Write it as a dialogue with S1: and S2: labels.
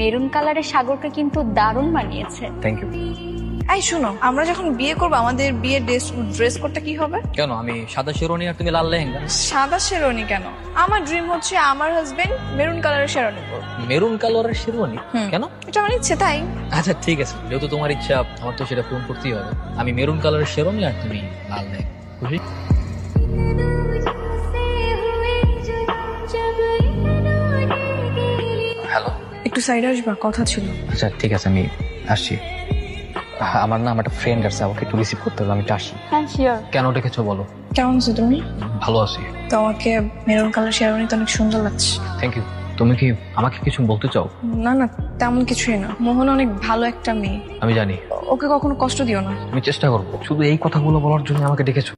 S1: Maroon কালারের সাগরকে কিন্তু দারুণ মানিয়েছে।
S2: Thank you.
S3: এই শোনো, আমরা যখন বিয়ে করবো আমাদের বিয়ের ড্রেস কোডটা কি হবে?
S2: কেন আমি সাদা শেরওয়ানি আর তুমি লাল লেহেঙ্গা?
S3: সাদা শেরওয়ানি কেন? আমার ড্রিম হচ্ছে আমার হাজবেন্ড মেরুন কালারের শেরওয়ানি পরবে।
S2: মেরুন কালারের শেরওয়ানি? কেন?
S3: এটা আমার ইচ্ছে তাই।
S2: আচ্ছা ঠিক আছে, যেহেতু তোমার ইচ্ছা আমার তো সেটা পূরণ করতেই হবে। আমি মেরুন কালারের শেরওয়ানি আর তুমি লাল লেহেঙ্গা। খুশি? হ্যালো।
S3: একটু সাইডে আসবা, কথা ছিল।
S2: আচ্ছা ঠিক আছে, আমি আসছি। আমার না, আমার একটা ফ্রেন্ড আছে, আমাকে একটু রিসিভ করতে হবে, আমি একটু আসি।
S1: হ্যাঁ শিওর।
S2: কেন ডেকেছো বলো?
S3: কেমন আছো তুমি?
S2: ভালো আছি।
S3: তোমাকে মেরুন কালার শেরওয়ানি তো অনেক সুন্দর লাগছে।
S2: Thank you. তুমি কি আমাকে কিছু বলতে চাও?
S3: না না, তেমন কিছুই না। মোহন অনেক ভালো একটা মেয়ে,
S2: আমি জানি।
S3: ওকে কখনো কষ্ট দিও না।
S2: আমি চেষ্টা করবো। শুধু এই কথাগুলো বলার জন্য আমাকে ডেকেছো?